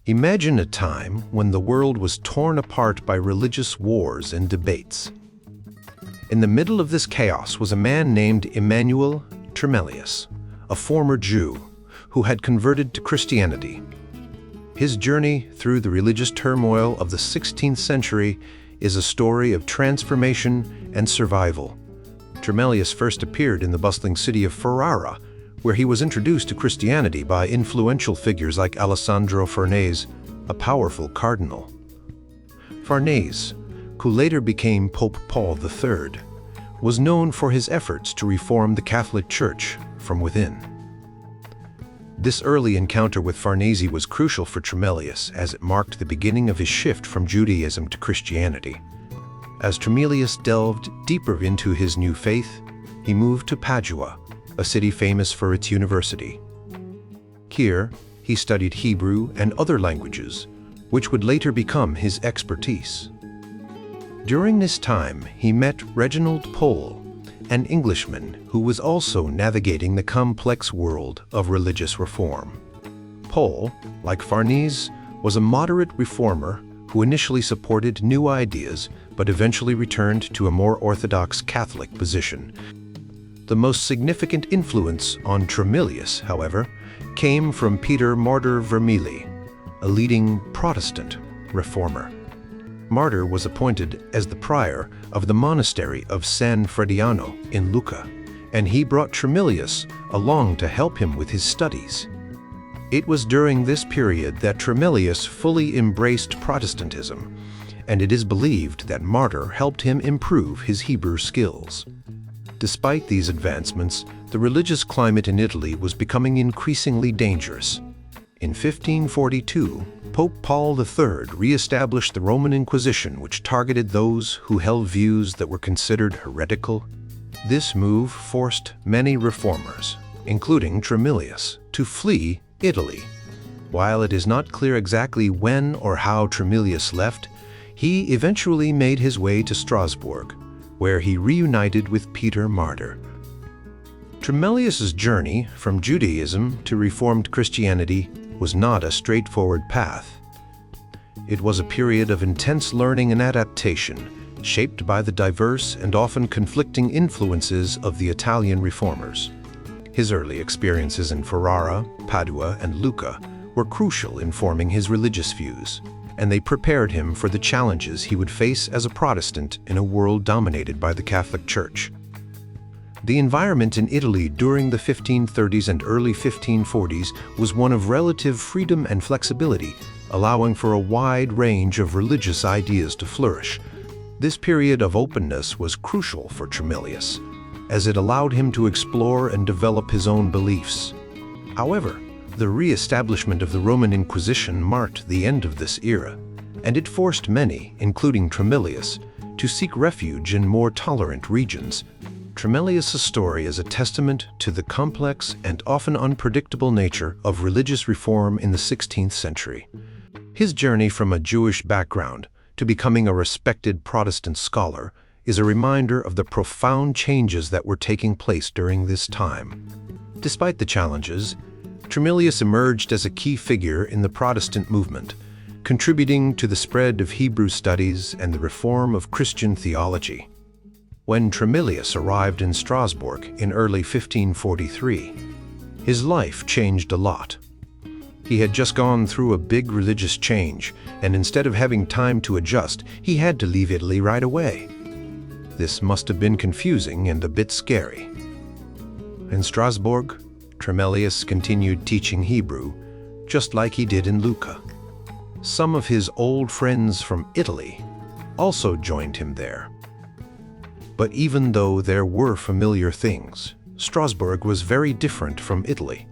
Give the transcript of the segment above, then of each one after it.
Imagine a time when the world was torn apart by religious wars and debates. In the middle of this chaos was a man named Immanuel Tremellius, a former Jew who had converted to Christianity. His journey through the religious turmoil of the 16th century is a story of transformation and survival. Tremellius first appeared in the bustling city of Ferrara, where he was introduced to Christianity by influential figures like Alessandro Farnese, a powerful cardinal. Farnese, who later became Pope Paul III, was known for his efforts to reform the Catholic Church from within. This early encounter with Farnese was crucial for Tremellius, as it marked the beginning of his shift from Judaism to Christianity. As Tremellius delved deeper into his new faith, he moved to Padua, a city famous for its university. Here, he studied Hebrew and other languages, which would later become his expertise. During this time, he met Reginald Pole, an Englishman who was also navigating the complex world of religious reform. Pole, like Farnese, was a moderate reformer who initially supported new ideas but eventually returned to a more orthodox Catholic position. The most significant influence on Tremellius, however, came from Peter Martyr Vermigli, a leading Protestant reformer. Martyr was appointed as the prior of the monastery of San Frediano in Lucca, and he brought Tremellius along to help him with his studies. It was during this period that Tremellius fully embraced Protestantism, and it is believed that Martyr helped him improve his Hebrew skills. Despite these advancements, the religious climate in Italy was becoming increasingly dangerous. In 1542, Pope Paul III re-established the Roman Inquisition, which targeted those who held views that were considered heretical. This move forced many reformers, including Tremellius, to flee Italy. While it is not clear exactly when or how Tremellius left, he eventually made his way to Strasbourg, where he reunited with Peter Martyr. Tremellius's journey from Judaism to Reformed Christianity was not a straightforward path. It was a period of intense learning and adaptation, shaped by the diverse and often conflicting influences of the Italian reformers. His early experiences in Ferrara, Padua, and Lucca were crucial in forming his religious views, and they prepared him for the challenges he would face as a Protestant in a world dominated by the Catholic Church. The environment in Italy during the 1530s and early 1540s was one of relative freedom and flexibility, allowing for a wide range of religious ideas to flourish. This period of openness was crucial for Tremellius, as it allowed him to explore and develop his own beliefs. However, the re-establishment of the Roman Inquisition marked the end of this era, and it forced many, including Tremellius, to seek refuge in more tolerant regions. Tremellius' story is a testament to the complex and often unpredictable nature of religious reform in the 16th century. His journey from a Jewish background to becoming a respected Protestant scholar is a reminder of the profound changes that were taking place during this time. Despite the challenges, Tremellius emerged as a key figure in the Protestant movement, contributing to the spread of Hebrew studies and the reform of Christian theology. When Tremellius arrived in Strasbourg in early 1543, his life changed a lot. He had just gone through a big religious change, and instead of having time to adjust, he had to leave Italy right away. This must have been confusing and a bit scary. In Strasbourg, Tremellius continued teaching Hebrew, just like he did in Lucca. Some of his old friends from Italy also joined him there. But even though there were familiar things, Strasbourg was very different from Italy.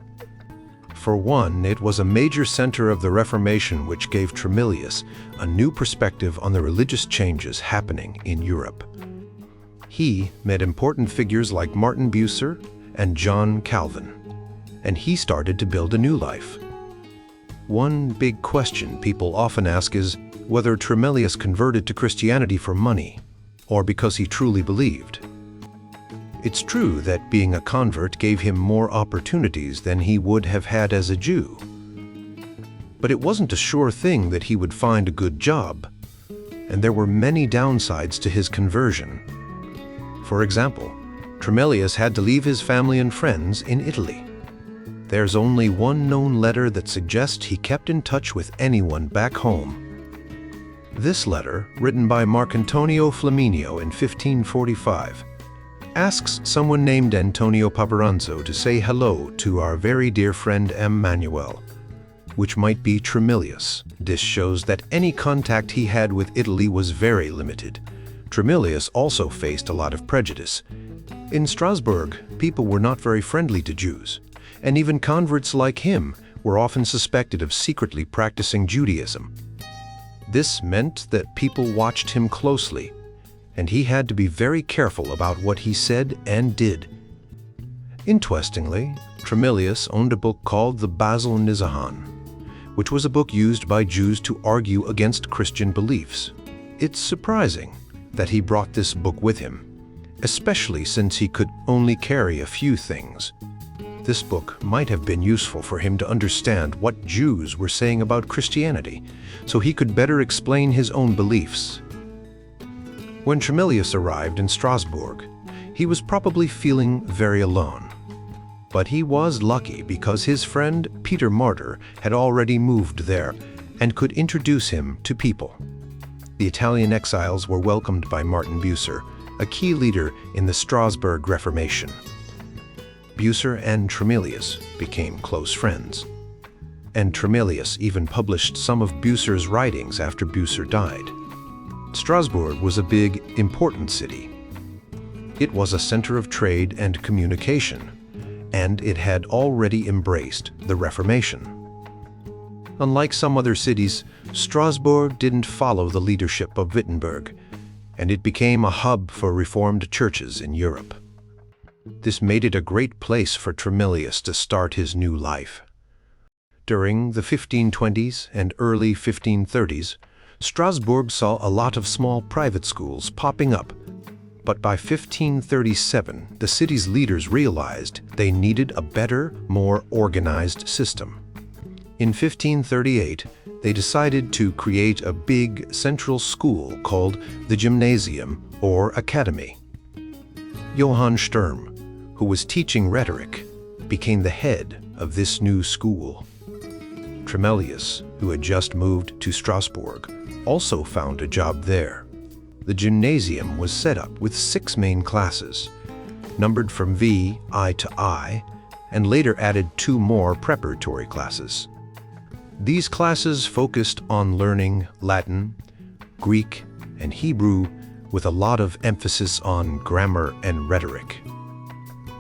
For one, it was a major center of the Reformation, which gave Tremellius a new perspective on the religious changes happening in Europe. He met important figures like Martin Bucer and John Calvin, and he started to build a new life. One big question people often ask is whether Tremellius converted to Christianity for money or because he truly believed. It's true that being a convert gave him more opportunities than he would have had as a Jew. But it wasn't a sure thing that he would find a good job, and there were many downsides to his conversion. For example, Tremellius had to leave his family and friends in Italy. There's only one known letter that suggests he kept in touch with anyone back home. This letter, written by Marcantonio Flaminio in 1545, asks someone named Antonio Paparanzo to say hello to our very dear friend Immanuel, which might be Tremellius. This shows that any contact he had with Italy was very limited. Tremellius also faced a lot of prejudice. In Strasbourg, people were not very friendly to Jews, and even converts like him were often suspected of secretly practicing Judaism. This meant that people watched him closely, and he had to be very careful about what he said and did. Interestingly, Tremellius owned a book called the Basel Nizahan, which was a book used by Jews to argue against Christian beliefs. It's surprising that he brought this book with him, especially since he could only carry a few things. This book might have been useful for him to understand what Jews were saying about Christianity, so he could better explain his own beliefs. When Tremellius arrived in Strasbourg, he was probably feeling very alone. But he was lucky because his friend Peter Martyr had already moved there and could introduce him to people. The Italian exiles were welcomed by Martin Bucer, a key leader in the Strasbourg Reformation. Bucer and Tremellius became close friends, and Tremellius even published some of Bucer's writings after Bucer died. Strasbourg was a big, important city. It was a center of trade and communication, and it had already embraced the Reformation. Unlike some other cities, Strasbourg didn't follow the leadership of Wittenberg, and it became a hub for Reformed churches in Europe. This made it a great place for Tremellius to start his new life. During the 1520s and early 1530s, Strasbourg saw a lot of small private schools popping up, but by 1537, the city's leaders realized they needed a better, more organized system. In 1538, they decided to create a big central school called the gymnasium, or academy. Johann Sturm, who was teaching rhetoric, became the head of this new school. Tremellius, who had just moved to Strasbourg, also found a job there. The gymnasium was set up with 6 main classes, numbered from I to I, and later added 2 more preparatory classes. These classes focused on learning Latin, Greek, and Hebrew, with a lot of emphasis on grammar and rhetoric.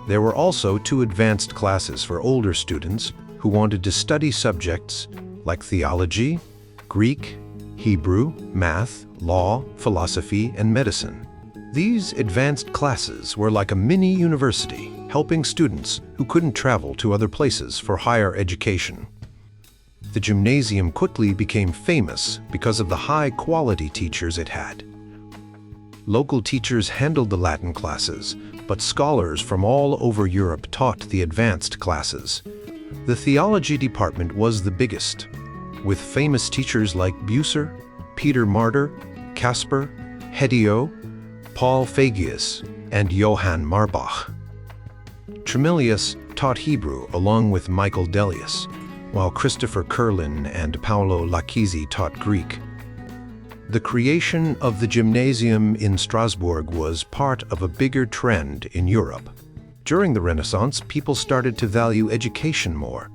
There were also 2 advanced classes for older students who wanted to study subjects like theology, Greek, Hebrew, math, law, philosophy, and medicine. These advanced classes were like a mini university, helping students who couldn't travel to other places for higher education. The gymnasium quickly became famous because of the high-quality teachers it had. Local teachers handled the Latin classes, but scholars from all over Europe taught the advanced classes. The theology department was the biggest, with famous teachers like Bucer, Peter Martyr, Caspar, Hedio, Paul Fagius, and Johann Marbach. Tremellius taught Hebrew along with Michael Delius, while Christopher Curlin and Paolo Lacchisi taught Greek. The creation of the gymnasium in Strasbourg was part of a bigger trend in Europe. During the Renaissance, people started to value education more,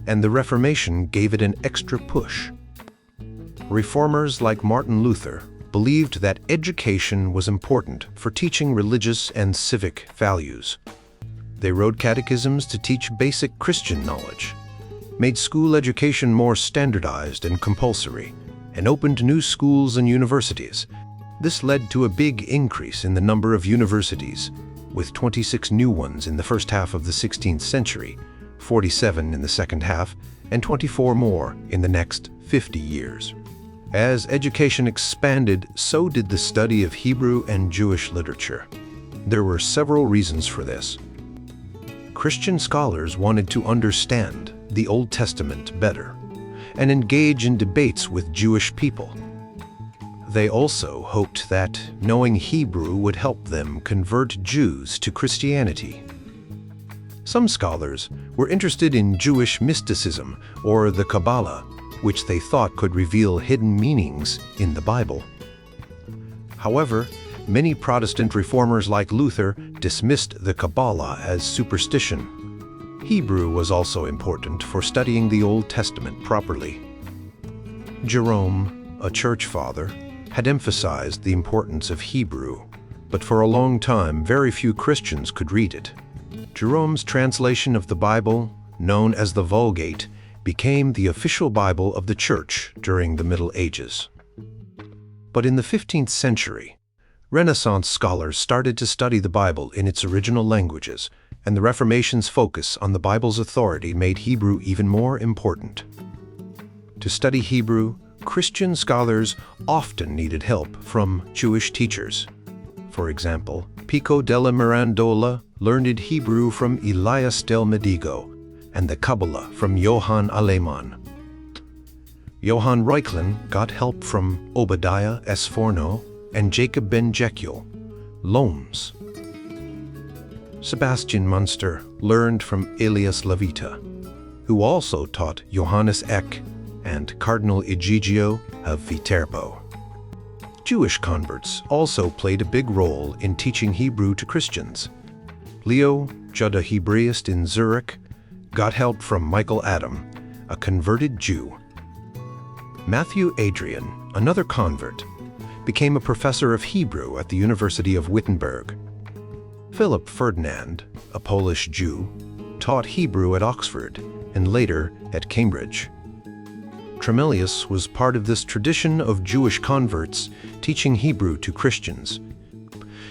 and the Reformation gave it an extra push. Reformers like Martin Luther believed that education was important for teaching religious and civic values. They wrote catechisms to teach basic Christian knowledge, made school education more standardized and compulsory, and opened new schools and universities. This led to a big increase in the number of universities, with 26 new ones in the first half of the 16th century, 47 in the second half, and 24 more in the next 50 years. As education expanded, so did the study of Hebrew and Jewish literature. There were several reasons for this. Christian scholars wanted to understand the Old Testament better, and engage in debates with Jewish people. They also hoped that knowing Hebrew would help them convert Jews to Christianity. Some scholars were interested in Jewish mysticism or the Kabbalah, which they thought could reveal hidden meanings in the Bible. However, many Protestant reformers like Luther dismissed the Kabbalah as superstition. Hebrew was also important for studying the Old Testament properly. Jerome, a church father, had emphasized the importance of Hebrew, but for a long time very few Christians could read it. Jerome's translation of the Bible, known as the Vulgate, became the official Bible of the Church during the Middle Ages. But in the 15th century, Renaissance scholars started to study the Bible in its original languages, and the Reformation's focus on the Bible's authority made Hebrew even more important. To study Hebrew, Christian scholars often needed help from Jewish teachers. For example, Pico della Mirandola learned Hebrew from Elias del Medigo and the Kabbalah from Johann Alemann. Johann Reuchlin got help from Obadiah S. Forno and Jacob ben Jechiel, Loms. Sebastian Munster learned from Elias Levita, who also taught Johannes Eck and Cardinal Egidio of Viterbo. Jewish converts also played a big role in teaching Hebrew to Christians. Leo, Judah Hebraist in Zurich, got help from Michael Adam, a converted Jew. Matthew Adrian, another convert, became a professor of Hebrew at the University of Wittenberg. Philip Ferdinand, a Polish Jew, taught Hebrew at Oxford and later at Cambridge. Tremellius was part of this tradition of Jewish converts teaching Hebrew to Christians.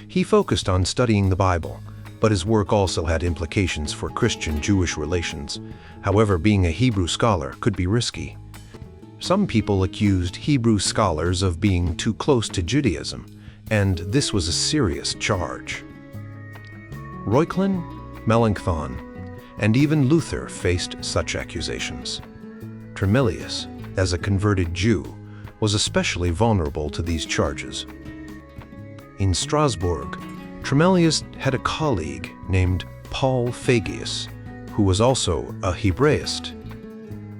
He focused on studying the Bible, but his work also had implications for Christian-Jewish relations. However, being a Hebrew scholar could be risky. Some people accused Hebrew scholars of being too close to Judaism, and this was a serious charge. Reuchlin, Melanchthon, and even Luther faced such accusations. Tremellius, as a converted Jew, was especially vulnerable to these charges. In Strasbourg, Tremellius had a colleague named Paul Fagius, who was also a Hebraist.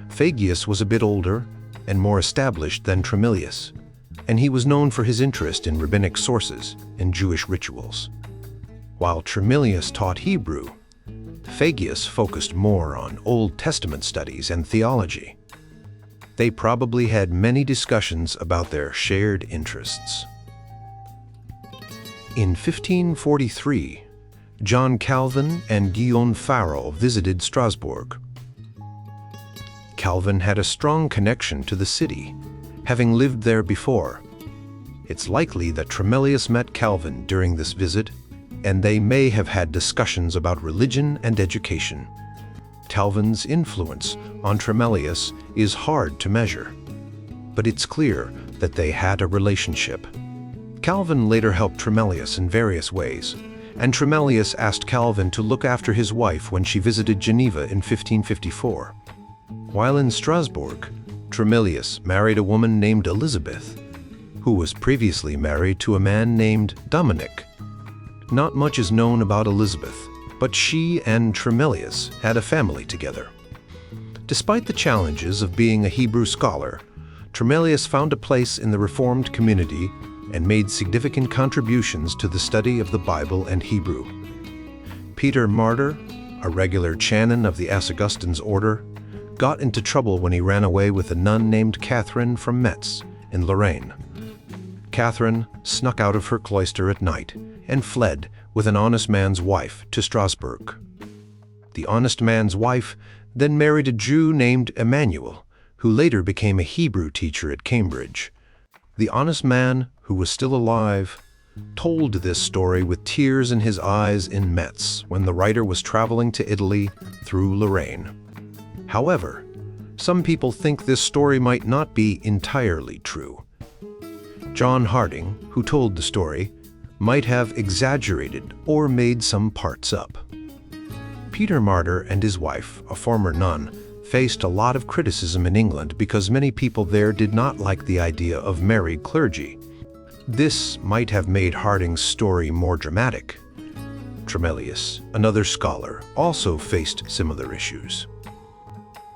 Fagius was a bit older and more established than Tremellius, and he was known for his interest in rabbinic sources and Jewish rituals. While Tremellius taught Hebrew, Fagius focused more on Old Testament studies and theology. They probably had many discussions about their shared interests. In 1543, John Calvin and Guillaume Farel visited Strasbourg. Calvin had a strong connection to the city, having lived there before. It's likely that Tremellius met Calvin during this visit, and they may have had discussions about religion and education. Calvin's influence on Tremellius is hard to measure, but it's clear that they had a relationship. Calvin later helped Tremellius in various ways, and Tremellius asked Calvin to look after his wife when she visited Geneva in 1554. While in Strasbourg, Tremellius married a woman named Elizabeth, who was previously married to a man named Dominic. Not much is known about Elizabeth, but she and Tremellius had a family together. Despite the challenges of being a Hebrew scholar, Tremellius found a place in the Reformed community and made significant contributions to the study of the Bible and Hebrew. Peter Martyr, a regular canon of the As-Augustine's order, got into trouble when he ran away with a nun named Catherine from Metz in Lorraine. Catherine snuck out of her cloister at night and fled with an honest man's wife to Strasbourg. The honest man's wife then married a Jew named Immanuel, who later became a Hebrew teacher at Cambridge. The honest man, who was still alive, told this story with tears in his eyes in Metz when the writer was traveling to Italy through Lorraine. However, some people think this story might not be entirely true. John Harding, who told the story, might have exaggerated or made some parts up. Peter Martyr and his wife, a former nun, faced a lot of criticism in England because many people there did not like the idea of married clergy. This might have made Harding's story more dramatic. Tremellius, another scholar, also faced similar issues.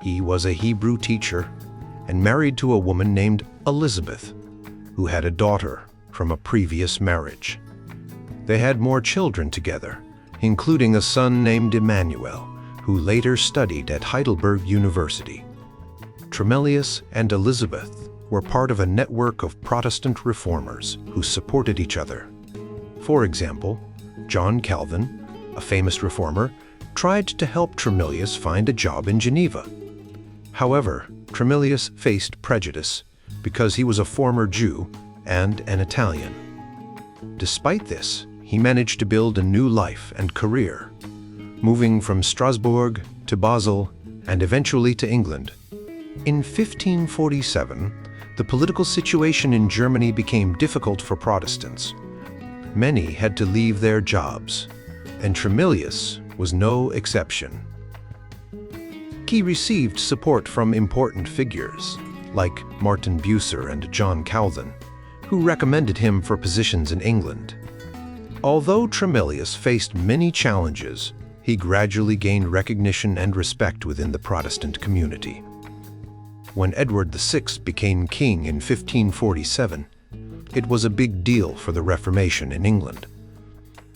He was a Hebrew teacher and married to a woman named Elizabeth, who had a daughter from a previous marriage. They had more children together, including a son named Immanuel, who later studied at Heidelberg University. Tremellius and Elizabeth were part of a network of Protestant reformers who supported each other. For example, John Calvin, a famous reformer, tried to help Tremellius find a job in Geneva. However, Tremellius faced prejudice because he was a former Jew and an Italian. Despite this, he managed to build a new life and career, moving from Strasbourg to Basel and eventually to England. In 1547, the political situation in Germany became difficult for Protestants. Many had to leave their jobs, and Tremellius was no exception. He received support from important figures, like Martin Bucer and John Calvin, who recommended him for positions in England. Although Tremellius faced many challenges, he gradually gained recognition and respect within the Protestant community. When Edward VI became king in 1547, it was a big deal for the Reformation in England.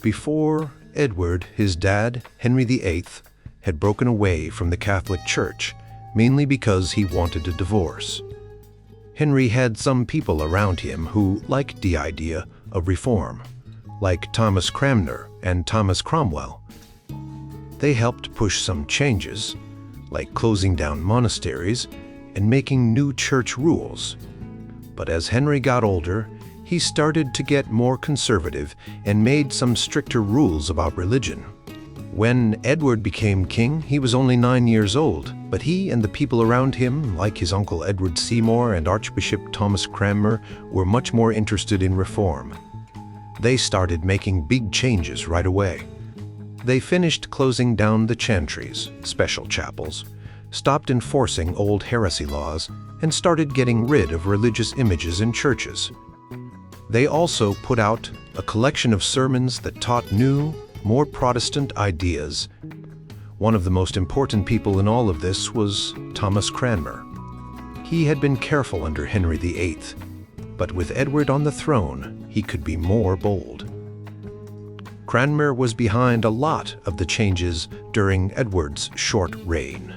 Before Edward, his dad, Henry VIII, had broken away from the Catholic Church, mainly because he wanted a divorce. Henry had some people around him who liked the idea of reform, like Thomas Cranmer and Thomas Cromwell. They helped push some changes, like closing down monasteries and making new church rules. But as Henry got older, he started to get more conservative and made some stricter rules about religion. When Edward became king, he was only 9 years old, but he and the people around him, like his uncle Edward Seymour and Archbishop Thomas Cranmer, were much more interested in reform. They started making big changes right away. They finished closing down the chantries, special chapels, stopped enforcing old heresy laws, and started getting rid of religious images in churches. They also put out a collection of sermons that taught new, more Protestant ideas. One of the most important people in all of this was Thomas Cranmer. He had been careful under Henry VIII, but with Edward on the throne, he could be more bold. Cranmer was behind a lot of the changes during Edward's short reign.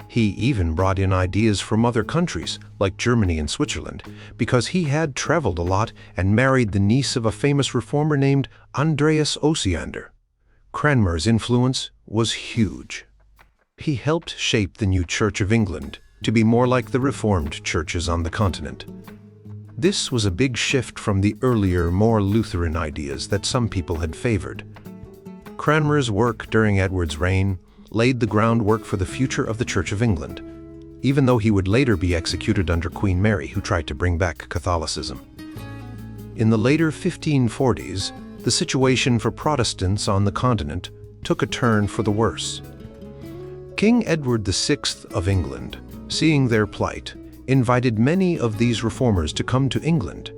He even brought in ideas from other countries, like Germany and Switzerland, because he had traveled a lot and married the niece of a famous reformer named Andreas Osiander. Cranmer's influence was huge. He helped shape the new Church of England to be more like the Reformed churches on the continent. This was a big shift from the earlier, more Lutheran ideas that some people had favored. Cranmer's work during Edward's reign laid the groundwork for the future of the Church of England, even though he would later be executed under Queen Mary, who tried to bring back Catholicism. In the later 1540s, the situation for Protestants on the continent took a turn for the worse. King Edward VI of England, seeing their plight, invited many of these reformers to come to England.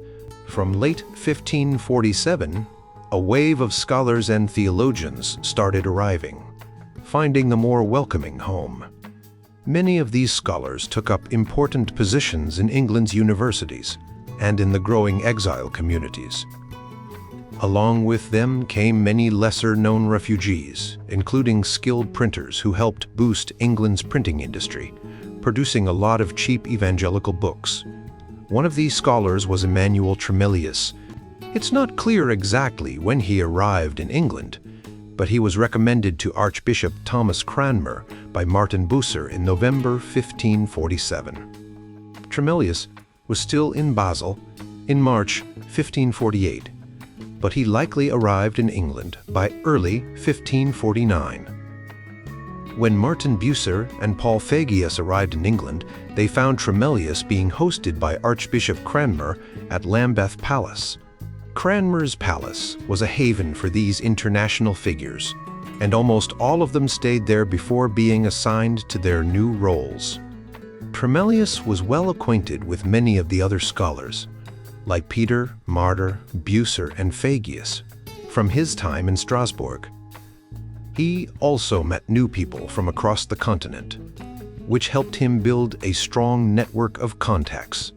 From late 1547, a wave of scholars and theologians started arriving, finding a more welcoming home. Many of these scholars took up important positions in England's universities and in the growing exile communities. Along with them came many lesser-known refugees, including skilled printers who helped boost England's printing industry, producing a lot of cheap evangelical books. One of these scholars was Immanuel Tremellius. It's not clear exactly when he arrived in England, but he was recommended to Archbishop Thomas Cranmer by Martin Bucer in November 1547. Tremellius was still in Basel in March 1548, but he likely arrived in England by early 1549. When Martin Bucer and Paul Fagius arrived in England, they found Tremellius being hosted by Archbishop Cranmer at Lambeth Palace. Cranmer's palace was a haven for these international figures. and almost all of them stayed there before being assigned to their new roles. Tremellius was well acquainted with many of the other scholars, like Peter Martyr Bucer and Fagius, from his time in Strasbourg. He also met new people from across the continent, which helped him build a strong network of contacts.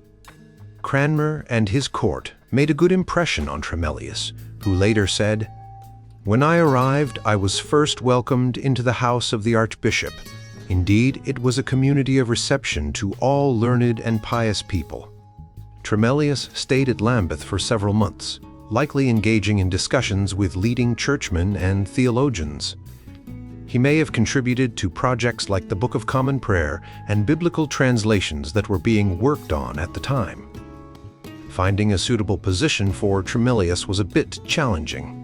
Cranmer and his court made a good impression on Tremellius, who later said, "When I arrived, I was first welcomed into the house of the Archbishop. Indeed, it was a community of reception to all learned and pious people." Tremellius stayed at Lambeth for several months, likely engaging in discussions with leading churchmen and theologians. He may have contributed to projects like the Book of Common Prayer and biblical translations that were being worked on at the time. Finding a suitable position for Tremellius was a bit challenging.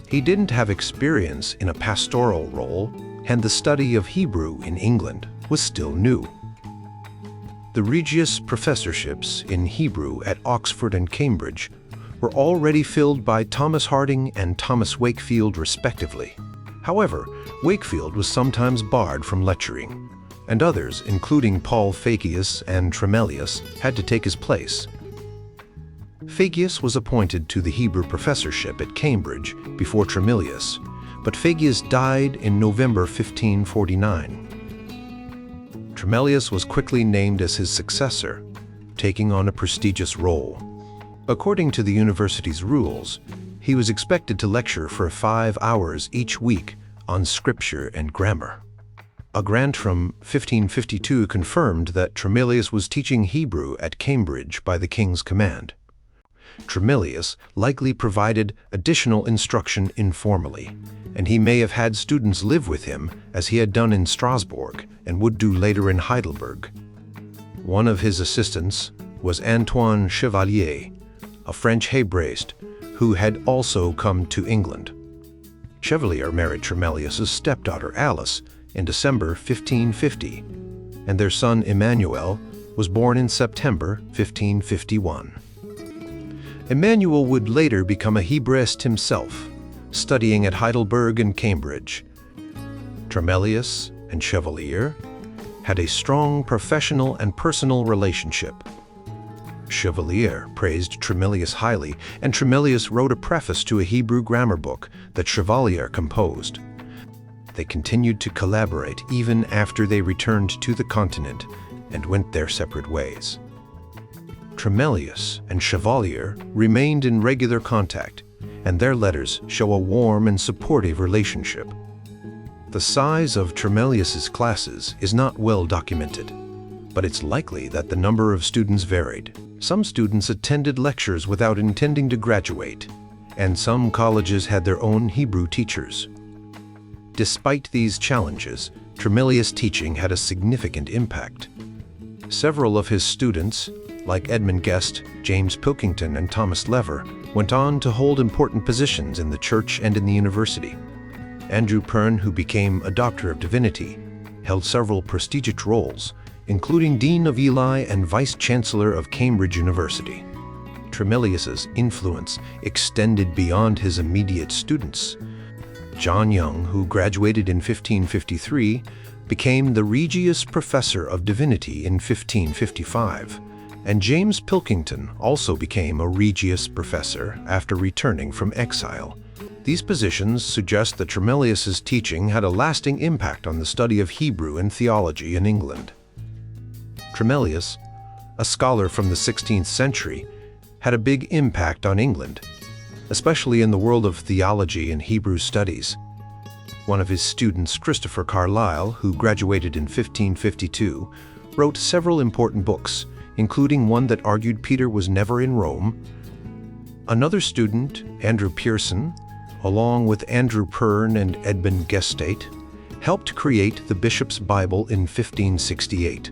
He didn't have experience in a pastoral role, and the study of Hebrew in England was still new. The Regius professorships in Hebrew at Oxford and Cambridge were already filled by Thomas Harding and Thomas Wakefield respectively. However, Wakefield was sometimes barred from lecturing, and others, including Paul Fagius and Tremellius, had to take his place. Fagius was appointed to the Hebrew professorship at Cambridge before Tremellius, but Fagius died in November 1549. Tremellius was quickly named as his successor, taking on a prestigious role. According to the university's rules, he was expected to lecture for 5 hours each week on scripture and grammar. A grant from 1552 confirmed that Tremellius was teaching Hebrew at Cambridge by the king's command. Tremellius likely provided additional instruction informally, and he may have had students live with him as he had done in Strasbourg and would do later in Heidelberg. One of his assistants was Antoine Chevalier, a French Hebraist who had also come to England. Chevalier married Tremellius' stepdaughter Alice in December 1550, and their son Immanuel was born in September 1551. Immanuel would later become a Hebraist himself, studying at Heidelberg and Cambridge. Tremellius and Chevalier had a strong professional and personal relationship. Chevalier praised Tremellius highly, and Tremellius wrote a preface to a Hebrew grammar book that Chevalier composed. They continued to collaborate even after they returned to the continent and went their separate ways. Tremellius and Chevalier remained in regular contact, and their letters show a warm and supportive relationship. The size of Tremellius's classes is not well documented, but it's likely that the number of students varied. Some students attended lectures without intending to graduate, and some colleges had their own Hebrew teachers. Despite these challenges, Tremellius' teaching had a significant impact. Several of his students, like Edmund Guest, James Pilkington, and Thomas Lever, went on to hold important positions in the church and in the university. Andrew Perne, who became a Doctor of Divinity, held several prestigious roles, including Dean of Ely and Vice-Chancellor of Cambridge University. Tremellius's influence extended beyond his immediate students. John Young, who graduated in 1553, became the Regius Professor of Divinity in 1555, and James Pilkington also became a Regius Professor after returning from exile. These positions suggest that Tremellius's teaching had a lasting impact on the study of Hebrew and theology in England. Tremellius, a scholar from the 16th century, had a big impact on England, especially in the world of theology and Hebrew studies. One of his students, Christopher Carlyle, who graduated in 1552, wrote several important books, including one that argued Peter was never in Rome. Another student, Andrew Pearson, along with Andrew Perne and Edmund Gestate, helped create the Bishop's Bible in 1568.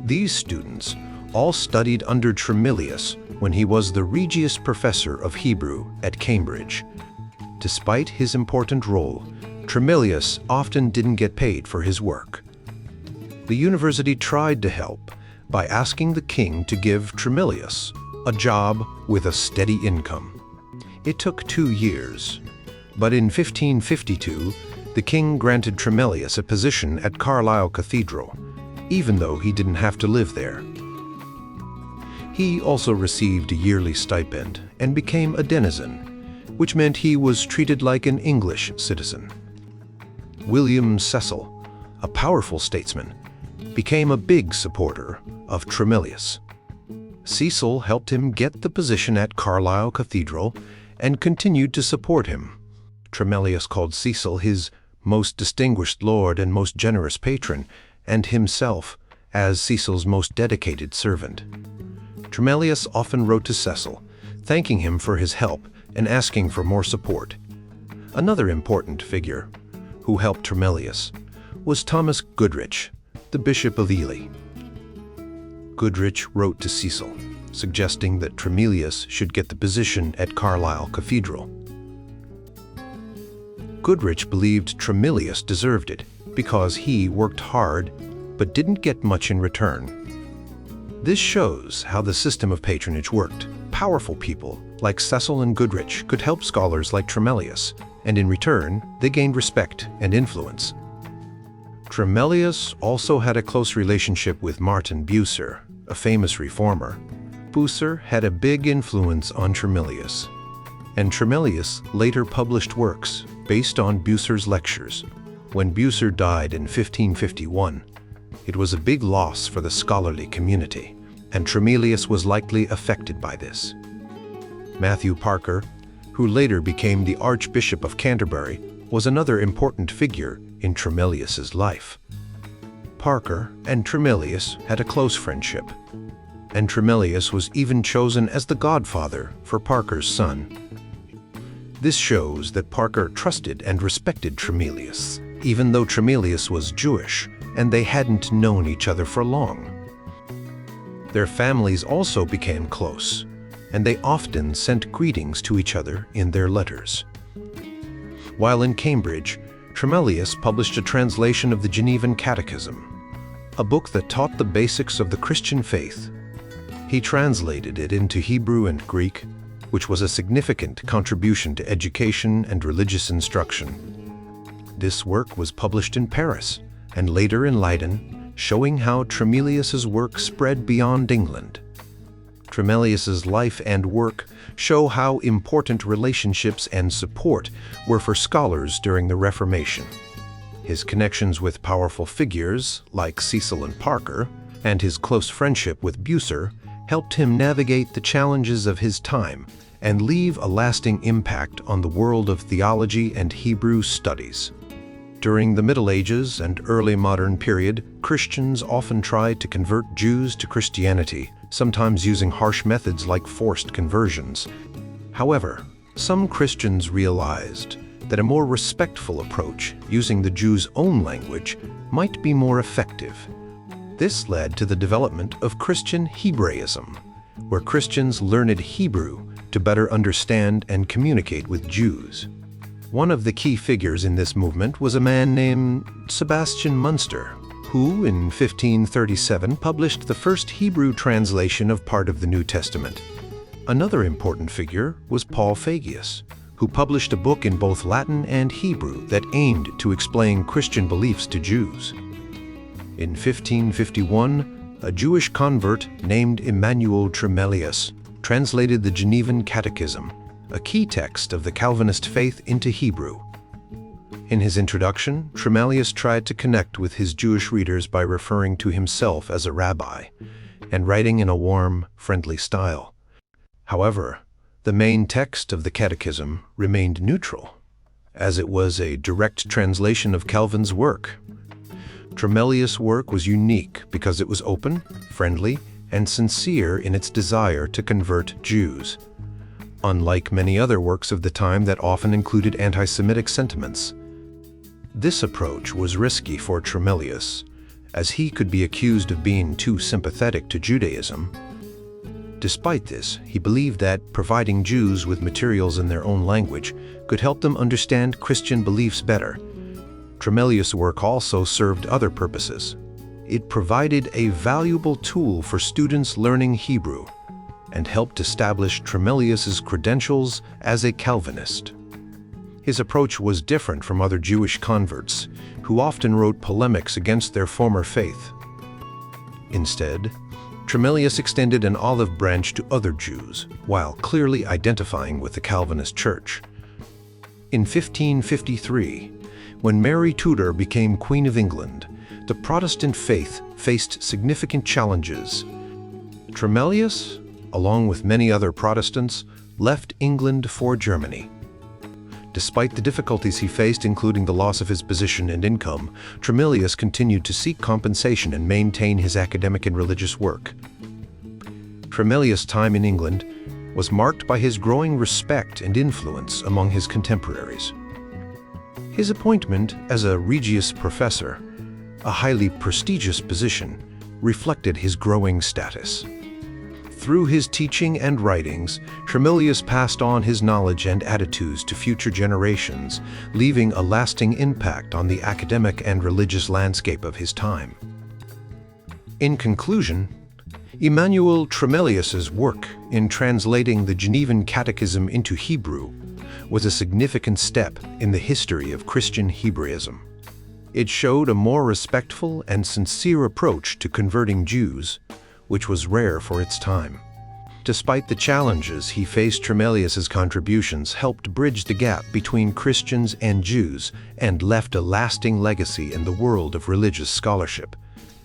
These students all studied under Tremellius when he was the Regius Professor of Hebrew at Cambridge. Despite his important role, Tremellius often didn't get paid for his work. The university tried to help by asking the king to give Tremellius a job with a steady income. It took 2 years, But in 1552, the king granted Tremellius a position at Carlisle Cathedral, even though he didn't have to live there. He also received a yearly stipend and became a denizen, which meant he was treated like an English citizen. William Cecil, a powerful statesman, became a big supporter of Tremellius. Cecil helped him get the position at Carlisle Cathedral and continued to support him. Tremellius called Cecil his most distinguished lord and most generous patron, and himself as Cecil's most dedicated servant. Tremellius often wrote to Cecil, thanking him for his help and asking for more support. Another important figure who helped Tremellius was Thomas Goodrich, the Bishop of Ely. Goodrich wrote to Cecil, suggesting that Tremellius should get the position at Carlisle Cathedral. Goodrich believed Tremellius deserved it because he worked hard but didn't get much in return. This shows how the system of patronage worked. Powerful people like Cecil and Goodrich could help scholars like Tremellius, and in return, they gained respect and influence. Tremellius also had a close relationship with Martin Bucer, a famous reformer. Bucer had a big influence on Tremellius, and Tremellius later published works based on Bucer's lectures. When Bucer died in 1551, it was a big loss for the scholarly community, and Tremellius was likely affected by this. Matthew Parker, who later became the Archbishop of Canterbury, was another important figure in Tremellius's life. Parker and Tremellius had a close friendship, and Tremellius was even chosen as the godfather for Parker's son. This shows that Parker trusted and respected Tremellius, even though Tremellius was Jewish and they hadn't known each other for long. Their families also became close, and they often sent greetings to each other in their letters. While in Cambridge, Tremellius published a translation of the Genevan Catechism, a book that taught the basics of the Christian faith. He translated it into Hebrew and Greek, which was a significant contribution to education and religious instruction. This work was published in Paris and later in Leiden, showing how Tremellius's work spread beyond England. Tremellius's life and work show how important relationships and support were for scholars during the Reformation. His connections with powerful figures like Cecil and Parker, and his close friendship with Bucer helped him navigate the challenges of his time and leave a lasting impact on the world of theology and Hebrew studies. During the Middle Ages and early modern period, Christians often tried to convert Jews to Christianity, sometimes using harsh methods like forced conversions. However, some Christians realized that a more respectful approach, using the Jews' own language, might be more effective. This led to the development of Christian Hebraism, where Christians learned Hebrew to better understand and communicate with Jews. One of the key figures in this movement was a man named Sebastian Munster, who in 1537 published the first Hebrew translation of part of the New Testament. Another important figure was Paul Fagius, who published a book in both Latin and Hebrew that aimed to explain Christian beliefs to Jews. In 1551, a Jewish convert named Immanuel Tremellius translated the Genevan Catechism, a key text of the Calvinist faith, into Hebrew. In his introduction, Tremellius tried to connect with his Jewish readers by referring to himself as a rabbi and writing in a warm, friendly style. However, the main text of the Catechism remained neutral, as it was a direct translation of Calvin's work. Tremellius' work was unique because it was open, friendly, and sincere in its desire to convert Jews. Unlike many other works of the time that often included anti-Semitic sentiments. This approach was risky for Tremellius, as he could be accused of being too sympathetic to Judaism. Despite this, he believed that providing Jews with materials in their own language could help them understand Christian beliefs better. Tremellius' work also served other purposes. It provided a valuable tool for students learning Hebrew and helped establish Tremellius's credentials as a Calvinist. His approach was different from other Jewish converts, who often wrote polemics against their former faith. Instead, Tremellius extended an olive branch to other Jews, while clearly identifying with the Calvinist Church. In 1553, when Mary Tudor became Queen of England, the Protestant faith faced significant challenges. Tremellius, along with many other Protestants, left England for Germany. Despite the difficulties he faced, including the loss of his position and income, Tremellius continued to seek compensation and maintain his academic and religious work. Tremellius' time in England was marked by his growing respect and influence among his contemporaries. His appointment as a Regius Professor, a highly prestigious position, reflected his growing status. Through his teaching and writings, Tremellius passed on his knowledge and attitudes to future generations, leaving a lasting impact on the academic and religious landscape of his time. In conclusion, Immanuel Tremellius's work in translating the Genevan Catechism into Hebrew was a significant step in the history of Christian Hebraism. It showed a more respectful and sincere approach to converting Jews, which was rare for its time. Despite the challenges he faced, Tremellius's contributions helped bridge the gap between Christians and Jews and left a lasting legacy in the world of religious scholarship.